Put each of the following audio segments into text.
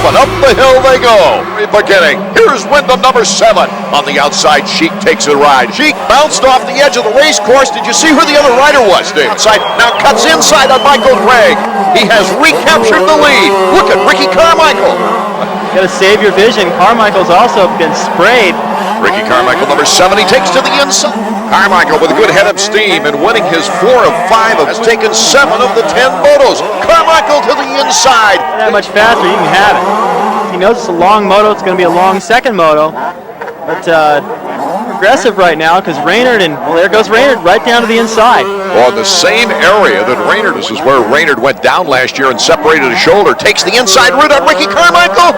off and up the hill they go. Beginning. Here's Windham, number 7. On the outside, Sheik takes a ride. Sheik bounced off the edge of the race course. Did you see who the other rider was, Dave? Outside, now cuts inside on Michael Craig. He has recaptured the lead. Look at Ricky Carmichael. Got to save your vision. Carmichael's also been sprayed. Ricky Carmichael, number 7, he takes to the inside. Carmichael with a good head of steam and winning his 4 of 5, has taken 7 of the 10 motos. Carmichael to the inside. That much faster, you can have it. He knows it's a long moto, it's going to be a long second moto. But aggressive right now because Reynard, and well, there goes Reynard right down to the inside. Well, the same area that Reynard, this is where Reynard went down last year and separated his shoulder, takes the inside route on Ricky Carmichael.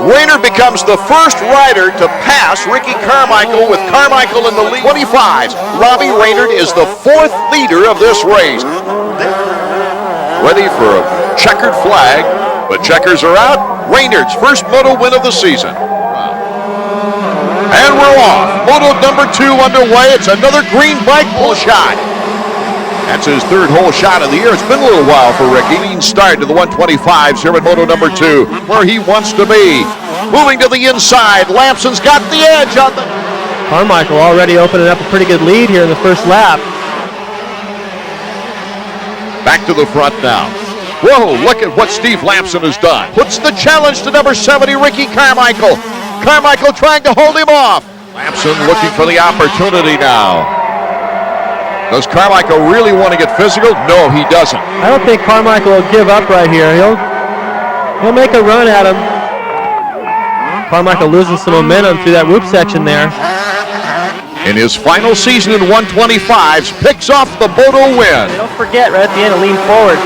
Reynard becomes the first rider to pass Ricky Carmichael with Carmichael in the lead. 25s. Robbie Reynard is the 4th leader of this race. Ready for a checkered flag, but checkers are out. Reynard's first moto win of the season. And we're off. Moto number 2 underway. It's another green bike pull shot. That's his 3rd hole shot of the year. It's been a little while for Ricky. Clean start to the 125s here at Moto number 2, where he wants to be. Moving to the inside. Lamson's got the edge on the... Carmichael already opening up a pretty good lead here in the first lap. Back to the front now. Whoa, look at what Steve Lamson has done. Puts the challenge to number 70, Ricky Carmichael. Carmichael trying to hold him off. Lamson looking for the opportunity now. Does Carmichael really want to get physical? No, he doesn't. I don't think Carmichael will give up right here. He'll make a run at him. Carmichael losing some momentum through that whoop section there. In his final season in 125s, picks off the Moto win. Don't forget right at the end to lean forward.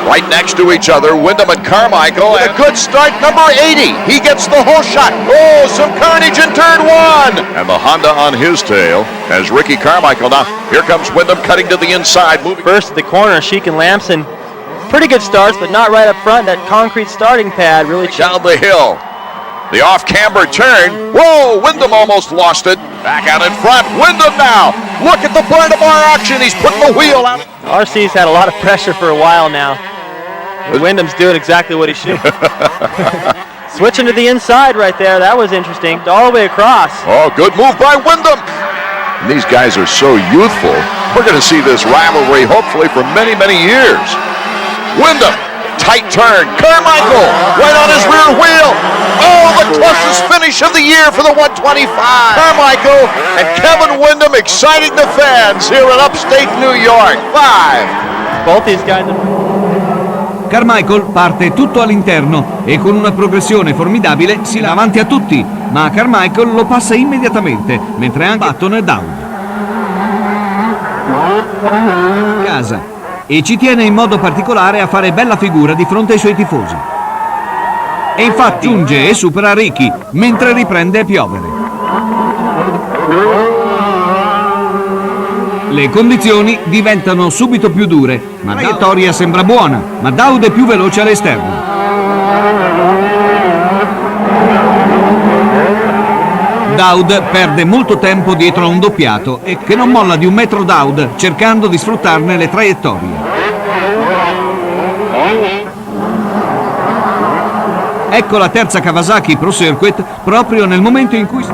Right next to each other, Windham and Carmichael. And a good start, number 80. He gets the whole shot. Oh, some carnage in turn 1. And the Honda on his tail as Ricky Carmichael. Now, here comes Windham cutting to the inside. Moving first at the corner, Sheik and Lamson. Pretty good starts, but not right up front. That concrete starting pad really down the hill. The off-camber turn. Whoa, Windham almost lost it. Back out in front. Windham now. Look at the Barnabar action. He's putting the wheel out. RC's had a lot of pressure for a while now. Windham's doing exactly what he should. Switching to the inside right there. That was interesting. All the way across. Oh, good move by Windham. And these guys are so youthful. We're going to see this rivalry hopefully for many, many years. Windham, tight turn. Carmichael, right on his rear wheel. Oh, the closest finish of the year for the 125. Carmichael and Keven Windham exciting the fans here in upstate New York. 5. Both these guys. Carmichael parte tutto all'interno e con una progressione formidabile si là avanti a tutti, ma Carmichael lo passa immediatamente, mentre anche Button e Dowd. Casa. E ci tiene in modo particolare a fare bella figura di fronte ai suoi tifosi. E infatti giunge e supera Ricky, mentre riprende a piovere. Le condizioni diventano subito più dure, ma la traiettoria sembra buona, ma Dowd è più veloce all'esterno. Dowd perde molto tempo dietro a un doppiato e che non molla di 1 metro Dowd cercando di sfruttarne le traiettorie. Ecco la terza Kawasaki Pro Circuit proprio nel momento in cui...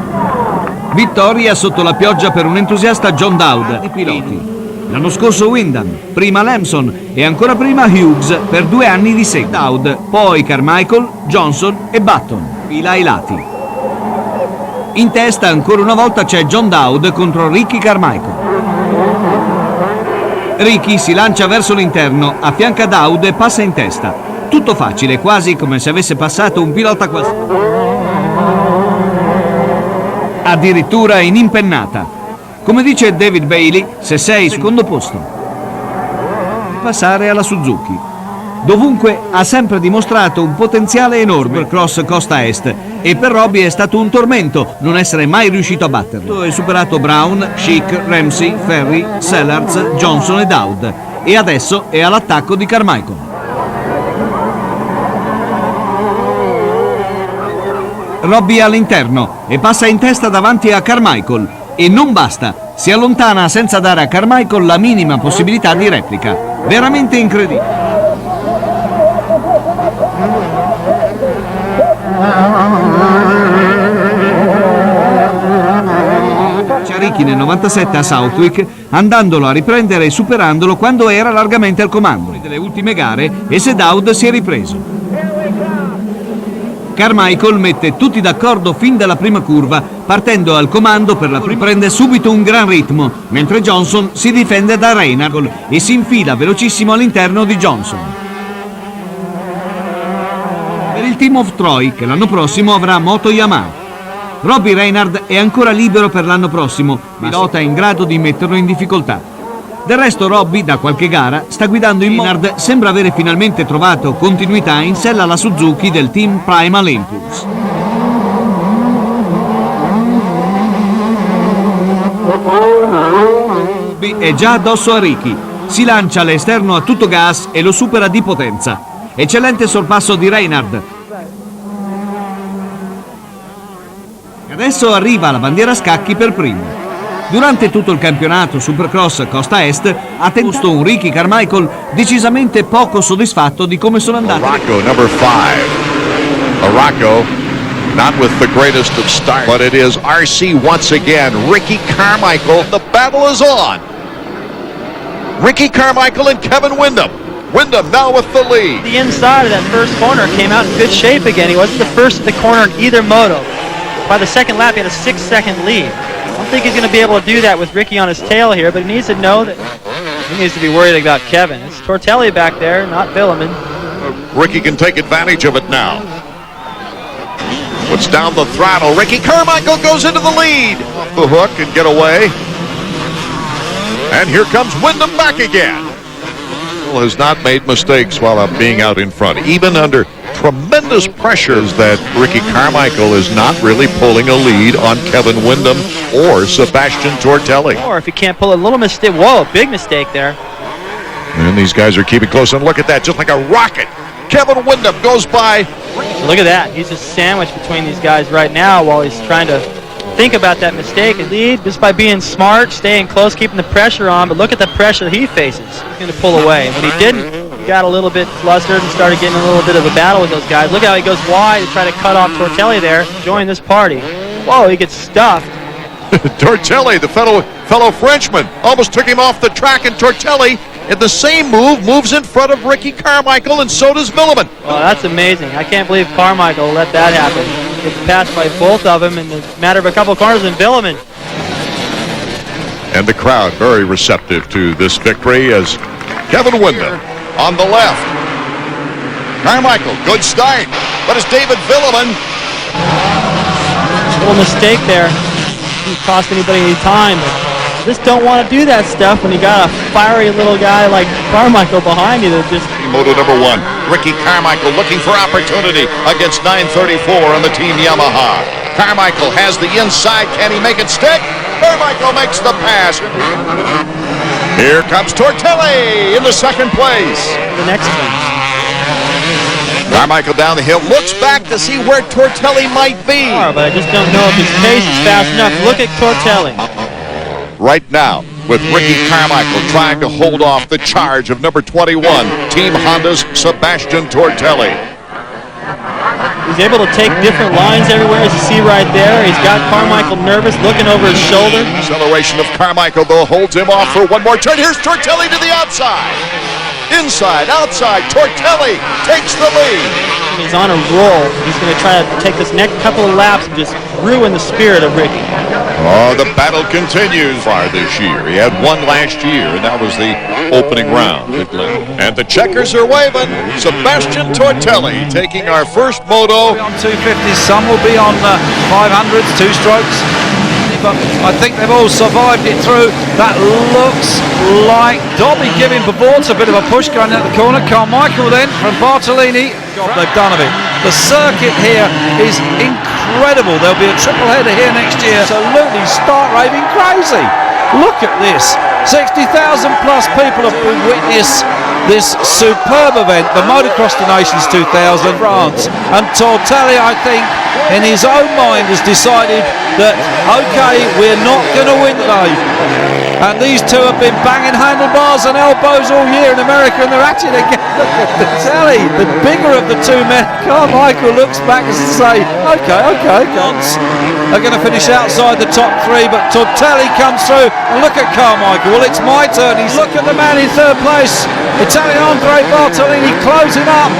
Vittoria sotto la pioggia per un entusiasta John Dowd di piloti. L'anno scorso Windham, prima Lamson e ancora prima Hughes per 2 anni di seguito. Dowd, poi Carmichael, Johnson e Button, fila ai lati. In testa ancora una volta c'è John Dowd contro Ricky Carmichael. Ricky si lancia verso l'interno, affianca Dowd e passa in testa. Tutto facile, quasi come se avesse passato un pilota qualsiasi. Addirittura in impennata. Come dice David Bailey, se sei secondo posto, passare alla Suzuki. Dovunque ha sempre dimostrato un potenziale enorme per cross costa est e per Robbie è stato un tormento non essere mai riuscito a batterlo. È superato Brown, Sheik, Ramsey, Ferry, Sellards, Johnson e Dowd e adesso è all'attacco di Carmichael. Robbie all'interno e passa in testa davanti a Carmichael e non basta, si allontana senza dare a Carmichael la minima possibilità di replica. Veramente incredibile. Ricchi nel 97 a Southwick, andandolo a riprendere e superandolo quando era largamente al comando delle ultime gare e se Dowd si è ripreso. Carmichael mette tutti d'accordo fin dalla prima curva, partendo al comando per la prima, prende subito un gran ritmo, mentre Johnson si difende da Reynard e si infila velocissimo all'interno di Johnson. Per il team of Troy, che l'anno prossimo avrà moto Yamaha. Robbie Reynard è ancora libero per l'anno prossimo, ma pilota è in grado di metterlo in difficoltà. Del resto Robbie, da qualche gara, sta guidando in Reynard, sembra avere finalmente trovato continuità in sella alla Suzuki del team Primal Impulse. Robbie è già addosso a Ricchi, si lancia all'esterno a tutto gas e lo supera di potenza. Eccellente sorpasso di Reynard. Adesso arriva la bandiera a scacchi per primo. Durante tutto il campionato Supercross Costa Est ha tentato un Ricky Carmichael decisamente poco soddisfatto di come sono andati. Arocco, number 5. Arocco, not with the greatest of starts, but it is RC once again. Ricky Carmichael, the battle is on. Ricky Carmichael and Keven Windham. Windham now with the lead. The inside of that first corner came out in good shape again. He wasn't the first at the corner in either moto. By the second lap, he had a 6-second lead. I don't think he's going to be able to do that with Ricky on his tail here, but he needs to know that he needs to be worried about Keven. It's Tortelli back there, not Windham. Ricky can take advantage of it now. Puts down the throttle. Ricky Carmichael goes into the lead. Off the hook and get away. And here comes Windham back again. Has not made mistakes while being out in front, even under tremendous pressures that Ricky Carmichael is not really pulling a lead on Keven Windham or Sebastien Tortelli. Or if he can't pull a little mistake, whoa, big mistake there. And these guys are keeping close, and look at that, just like a rocket. Keven Windham goes by. Look at that, he's just sandwiched between these guys right now while he's trying to think about that mistake and lead just by being smart, staying close, keeping the pressure on, but look at the pressure he faces. He's going to pull away, and when he didn't, he got a little bit flustered and started getting a little bit of a battle with those guys. Look how he goes wide to try to cut off Tortelli there, join this party. Whoa, he gets stuffed. Tortelli, the fellow Frenchman, almost took him off the track, and Tortelli, in the same move, moves in front of Ricky Carmichael, and so does Windham. Oh, that's amazing. I can't believe Carmichael let that happen. Gets passed by both of them in the matter of a couple of corners, and Windham. And the crowd very receptive to this victory as Keven Windham on the left. Carmichael, good start, but it's David Windham. Little mistake there. Didn't cost anybody any time. But just don't want to do that stuff when you got a fiery little guy like Carmichael behind you that just... Moto number 1, Ricky Carmichael looking for opportunity against 934 on the Team Yamaha. Carmichael has the inside. Can he make it stick? Carmichael makes the pass. Here comes Tortelli in the second place. The next one. Carmichael down the hill, looks back to see where Tortelli might be. But I just don't know if his pace is fast enough. Look at Tortelli. Right now, with Ricky Carmichael trying to hold off the charge of number 21, Team Honda's Sebastien Tortelli. He's able to take different lines everywhere, as you see right there. He's got Carmichael nervous, looking over his shoulder. Acceleration of Carmichael, though, holds him off for one more turn. Here's Tortelli to the outside. Inside, outside, Tortelli takes the lead. He's on a roll. He's going to try to take this next couple of laps and just ruin the spirit of Ricky. Oh, the battle continues far this year. He had one last year, and that was the opening round. And the checkers are waving. Sebastien Tortelli taking our first moto. On 250s, some will be on 500s, two strokes. But I think they've all survived it through. That looks like Dobby giving Bavorts a bit of a push going out the corner. Carmichael then from Bartolini. God, they've done of it. The circuit here is incredible. There'll be a triple header here next year. Absolutely start raving crazy. Look at this. 60,000 plus people have witnessed this superb event, the Motocross the Nations 2000 France. And Tortelli, I think, in his own mind has decided that, okay, we're not going to win today. And these two have been banging handlebars and elbows all year in America, and they're at it again. Look at Tortelli, the bigger of the two men. Carmichael looks back as to say, okay. They're going to finish outside the top three, but Tortelli comes through. And look at Carmichael. Well, it's my turn. Look at the man in third place. Italian Andre Bartolini closing up.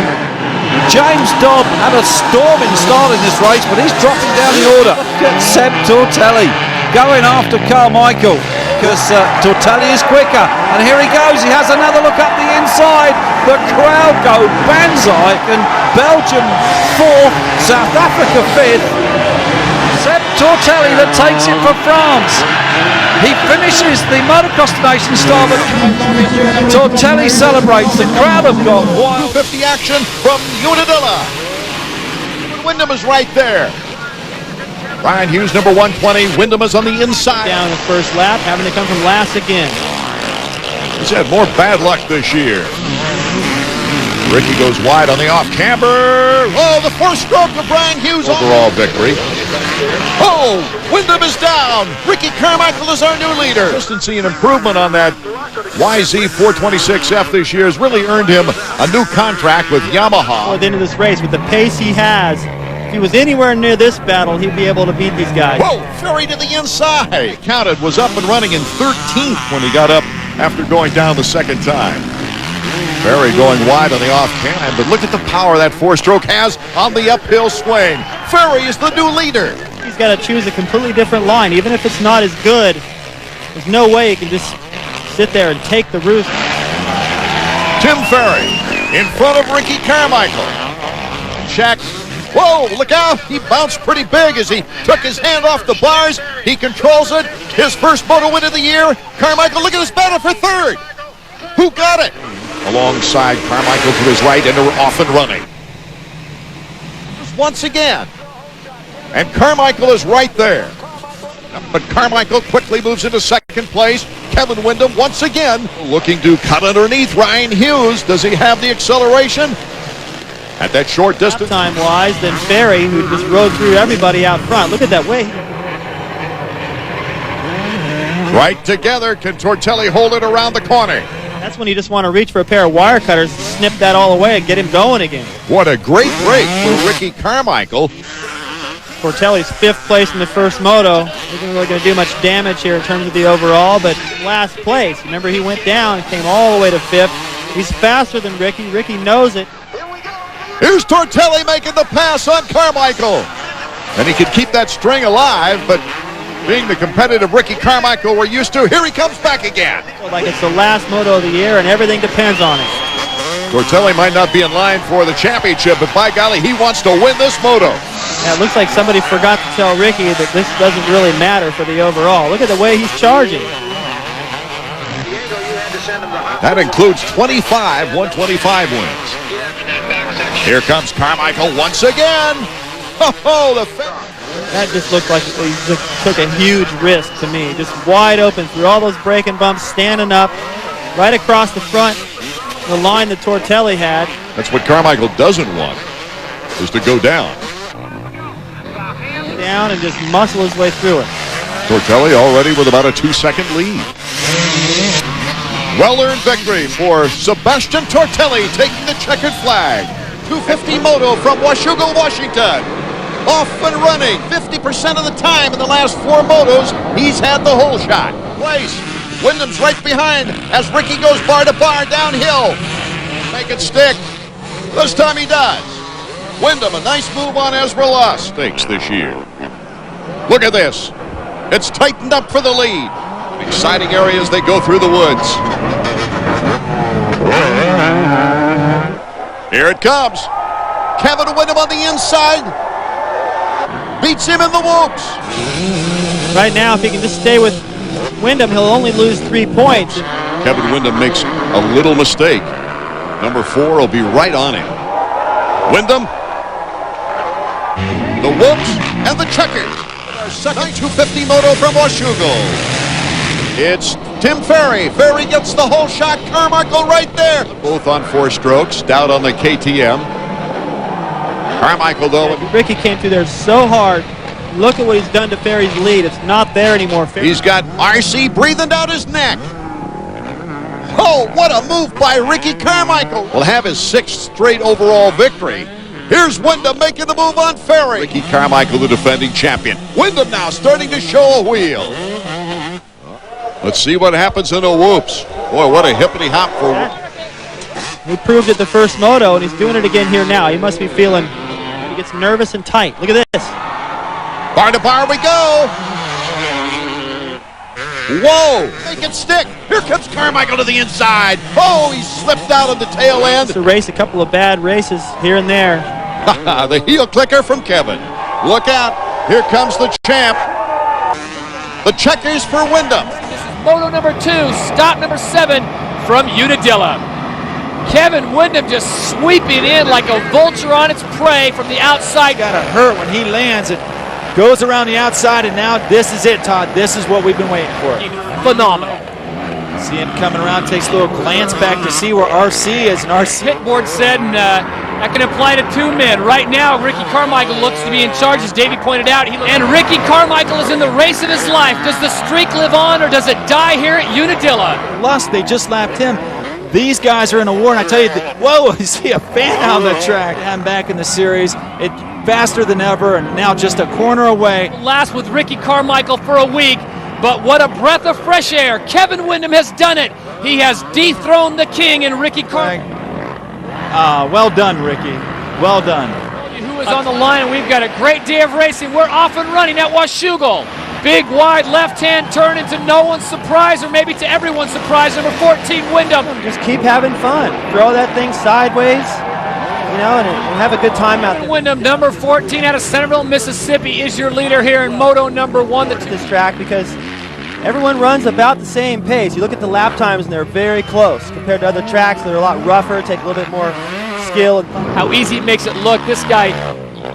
James Dobb had a storming start in this race, but he's dropping down the order. Look at Seb Tortelli going after Carmichael, because Tortelli is quicker. And here he goes. He has another look up the inside. The crowd go banzai. And Belgium 4th, South Africa 5th. Seb Tortelli that takes it for France. He finishes the Motocross Nation star, but Tortelli celebrates. The crowd have got wild. 250 action from Unadilla. Windham is right there. Ryan Hughes, number 120. Windham is on the inside. Down the first lap, having to come from last again. He's had more bad luck this year. Ricky goes wide on the off camber. Oh, the first stroke of Brian Hughes. Overall victory. Oh, Windham is down. Ricky Carmichael is our new leader. Consistency and improvement on that YZ 426F this year has really earned him a new contract with Yamaha. At the end of this race, with the pace he has, if he was anywhere near this battle, he'd be able to beat these guys. Whoa, Ferry to the inside. Counted, was up and running in 13th when he got up after going down the second time. Ferry going wide on the off cannon, but look at the power that four-stroke has on the uphill swing. Ferry is the new leader. He's got to choose a completely different line. Even if it's not as good, there's no way he can just sit there and take the roof. Tim Ferry in front of Ricky Carmichael. Check. Whoa, look out. He bounced pretty big as he took his hand off the bars. He controls it. His first moto win of the year. Carmichael, look at his battle for third. Who got it? Alongside Carmichael to his right and off and running. Once again. And Carmichael is right there. But Carmichael quickly moves into second place. Keven Windham once again looking to cut underneath Ryan Hughes. Does he have the acceleration? At that short distance. Time-wise, then Ferry, who just rode through everybody out front. Look at that way. Right together. Can Tortelli hold it around the corner? That's when you just want to reach for a pair of wire cutters, snip that all away, and get him going again. What a great break for Ricky Carmichael. Tortelli's 5th place in the first moto. Isn't really going to do much damage here in terms of the overall, but last place. Remember, he went down and came all the way to 5th. He's faster than Ricky. Ricky knows it. Here's Tortelli making the pass on Carmichael. And he could keep that string alive, but being the competitive Ricky Carmichael we're used to, here he comes back again. Like it's the last moto of the year and everything depends on it. Tortelli might not be in line for the championship, but by golly, he wants to win this moto. Yeah, it looks like somebody forgot to tell Ricky that this doesn't really matter for the overall. Look at the way he's charging. That includes 25 125 wins. Here comes Carmichael once again. Oh, that just looked like he took a huge risk to me. Just wide open through all those braking bumps, standing up, right across the front, the line that Tortelli had. That's what Carmichael doesn't want, is to go down. Down and just muscle his way through it. Tortelli already with about a 2-second lead. Well-earned victory for Sebastien Tortelli, taking the checkered flag. 250 moto from Washougal, Washington. Off and running 50% of the time in the last 4 motos. He's had the whole shot. Place. Windham's right behind as Ricky goes bar to bar downhill. Make it stick. This time he does. Windham, a nice move on Esmeralda Stakes this year. Look at this. It's tightened up for the lead. Exciting area as they go through the woods. Here it comes. Keven Windham on the inside. Beats him in the whoops. Right now, if he can just stay with Windham, he'll only lose 3 points. Keven Windham makes a little mistake. Number 4 will be right on him. Windham. The whoops and the checkers. Our second 250 moto from Washougal. It's Tim Ferry. Ferry gets the whole shot. Carmichael right there. Both on 4 strokes. Dowd on the KTM. Carmichael, though. Ricky came through there so hard. Look at what he's done to Ferry's lead. It's not there anymore. He's got RC breathing down his neck. Oh, what a move by Ricky Carmichael. Will have his 6th straight overall victory. Here's Windham making the move on Ferry. Ricky Carmichael, the defending champion. Windham now starting to show a wheel. Let's see what happens in the whoops. Boy, what a hippity hop for... He proved it the first moto, and he's doing it again here now. He must be feeling... He gets nervous and tight. Look at this. Bar to bar we go. Whoa! Make it stick. Here comes Carmichael to the inside. Oh, he slipped out on the tail end. To race a couple of bad races here and there. The heel clicker from Keven. Look out. Here comes the champ. The checkers for Windham. This is moto number 2, stop number 7 from Unadilla. Keven Windham just sweeping in like a vulture on its prey from the outside. Gotta hurt when he lands. It goes around the outside, and now this is it, Todd. This is what we've been waiting for. Phenomenal. See him coming around, takes a little glance back to see where RC is, and RC... Pitboard said, and that can apply to 2 men. Right now, Ricky Carmichael looks to be in charge, as Davey pointed out. And Ricky Carmichael is in the race of his life. Does the streak live on, or does it die here at Unadilla? Lust, they just lapped him. These guys are in a war, and I tell you, whoa, you see a fan out on the track. I'm back in the series. It faster than ever, and now just a corner away. Last with Ricky Carmichael for a week, but what a breath of fresh air. Keven Windham has done it. He has dethroned the king in Ricky Carmichael. Well done, Ricky. Well done. Who is on the line, and we've got a great day of racing. We're off and running at Washougal. Big wide left-hand turn into no one's surprise, or maybe to everyone's surprise, number 14, Windham. Just keep having fun. Throw that thing sideways, you know, and have a good time out there. Windham, number 14 out of Centerville, Mississippi, is your leader here in Moto number 1. This track because everyone runs about the same pace. You look at the lap times, and they're very close compared to other tracks. They're a lot rougher, take a little bit more skill. How easy it makes it look. This guy,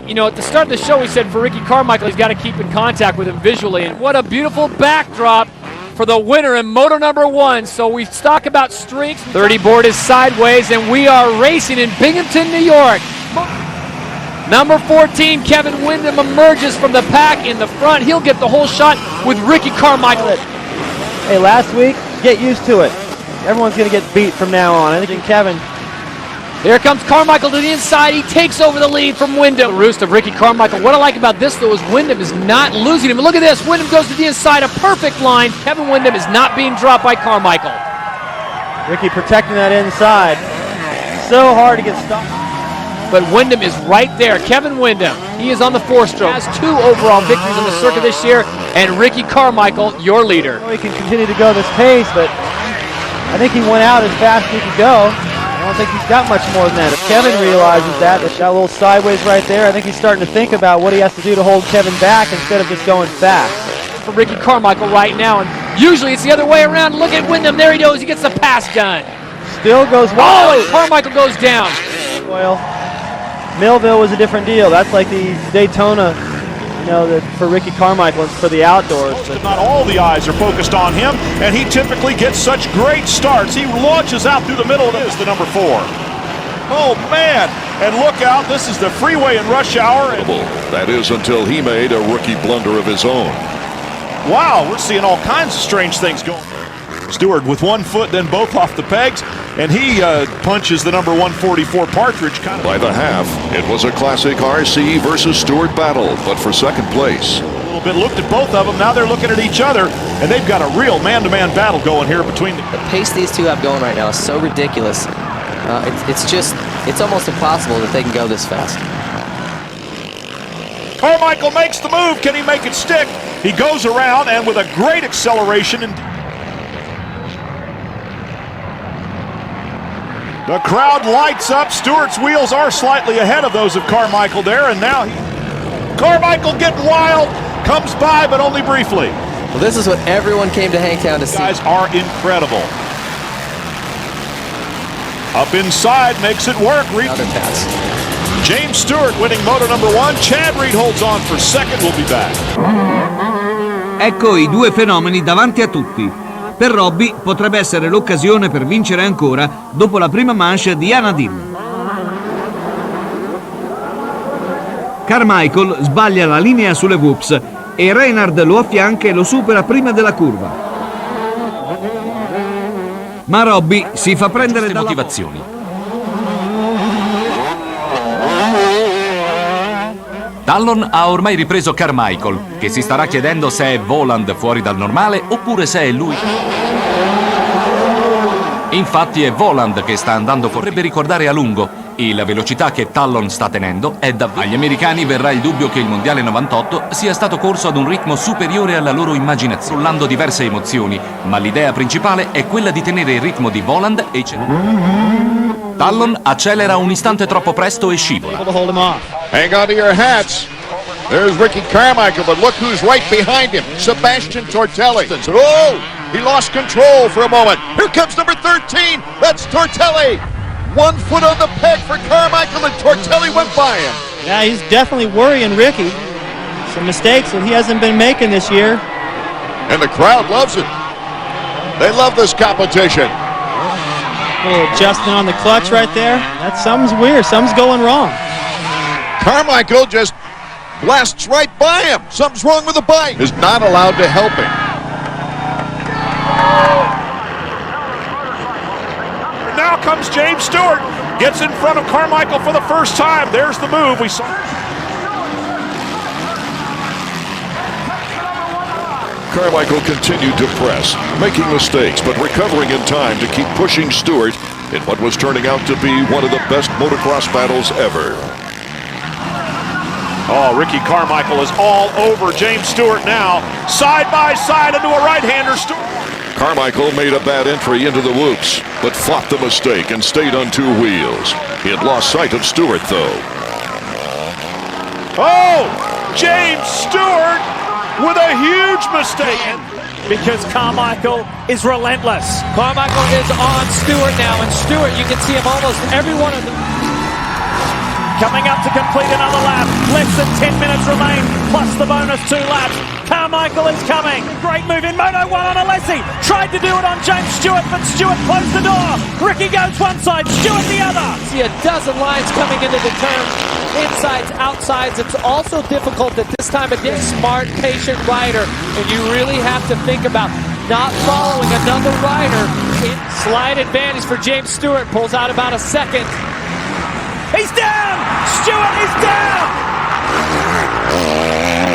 you know, at the start of the show, we said for Ricky Carmichael, he's got to keep in contact with him visually. And what a beautiful backdrop for the winner in Moto number 1. So we talk about streaks. 30 board is sideways, and we are racing in Binghamton, New York. Number 14, Keven Windham, emerges from the pack in the front. He'll get the whole shot with Ricky Carmichael. Hey, last week, get used to it. Everyone's going to get beat from now on. I think Keven. Here comes Carmichael to the inside. He takes over the lead from Windham. The roost of Ricky Carmichael. What I like about this, though, is Windham is not losing him. Look at this. Windham goes to the inside. A perfect line. Keven Windham is not being dropped by Carmichael. Ricky protecting that inside. So hard to get stopped. But Windham is right there. Keven Windham, he is on the 4-stroke. Has 2 overall victories on the circuit this year. And Ricky Carmichael, your leader. He can continue to go this pace, but I think he went out as fast as he could go. I don't think he's got much more than that. If Keven realizes that a little sideways right there, I think he's starting to think about what he has to do to hold Keven back instead of just going fast. For Ricky Carmichael right now, and usually it's the other way around. Look at Windham, there he goes, he gets the pass done. Still goes wide. Oh, Carmichael goes down. Well, Millville was a different deal. That's like the Daytona, you know, for Ricky Carmichael, it's for the outdoors. But not all the eyes are focused on him, and he typically gets such great starts. He launches out through the middle, and is the number 4. Oh, man, and look out, this is the freeway in rush hour. That is until he made a rookie blunder of his own. Wow, we're seeing all kinds of strange things going. Stewart with 1 foot, then both off the pegs, and he punches the number 144 Partridge kind of. By the half, it was a classic RC versus Stewart battle, but for second place. A little bit looked at both of them, now they're looking at each other, and they've got a real man-to-man battle going here between them. The pace these two have going right now is so ridiculous. It's almost impossible that they can go this fast. Carmichael makes the move. Can he make it stick? He goes around, and with a great acceleration. The crowd lights up. Stewart's wheels are slightly ahead of those of Carmichael there, and now Carmichael getting wild, comes by, but only briefly. Well, this is what everyone came to Hangtown to see. Guys are incredible. Up inside, makes it work. Another pass. James Stewart winning Moto number 1. Chad Reed holds on for second. We'll be back. Ecco i due fenomeni davanti a tutti. Per Robbie potrebbe essere l'occasione per vincere ancora dopo la prima manche di Anadin. Carmichael sbaglia la linea sulle whoops e Reynard lo affianca e lo supera prima della curva. Ma Robbie si fa prendere dalle motivazioni. Dallon ha ormai ripreso Carmichael, che si starà chiedendo se è Voland fuori dal normale oppure se è lui. Infatti è Voland che sta andando, vorrebbe ricordare a lungo, e la velocità che Dallon sta tenendo è davvero. Agli americani verrà il dubbio che il Mondiale 98 sia stato corso ad un ritmo superiore alla loro immaginazione, frullando diverse emozioni, ma l'idea principale è quella di tenere il ritmo di Voland e Dallon accelera un istante troppo presto e scivola. Hang on to your hats. There's Ricky Carmichael, but look who's right behind him. Sebastien Tortelli. Oh, he lost control for a moment. Here comes number 13. That's Tortelli. 1 foot on the peg for Carmichael, and Tortelli went by him. Yeah, he's definitely worrying Ricky. Some mistakes that he hasn't been making this year. And the crowd loves it. They love this competition. A little adjustment on the clutch right there. Something's weird. Something's going wrong. Carmichael just blasts right by him. Something's wrong with the bike. Is not allowed to help him. Now comes James Stewart. Gets in front of Carmichael for the first time. There's the move we saw. Carmichael continued to press, making mistakes, but recovering in time to keep pushing Stewart in what was turning out to be one of the best motocross battles ever. Oh, Ricky Carmichael is all over James Stewart now. Side by side into a right-hander. Carmichael made a bad entry into the whoops, but fought the mistake and stayed on 2 wheels. He had lost sight of Stewart, though. Oh, James Stewart with a huge mistake. Because Carmichael is relentless. Carmichael is on Stewart now, and Stewart, you can see him almost every one of them. Coming up to complete another lap. Less than 10 minutes remain, plus the bonus 2 laps. Carmichael is coming. Great move in Moto 1 on Alessi. Tried to do it on James Stewart, but Stewart closed the door. Ricky goes one side, Stewart the other. See a dozen lines coming into the turn. Insides, outsides. It's also difficult at this time of day. Smart, patient rider, and you really have to think about not following another rider. Slight advantage for James Stewart. Pulls out about a second. He's down! Stewart is down!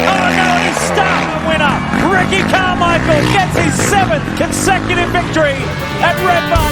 Oh no, he's stuck! Winner, Ricky Carmichael gets his 7th consecutive victory at Redmond.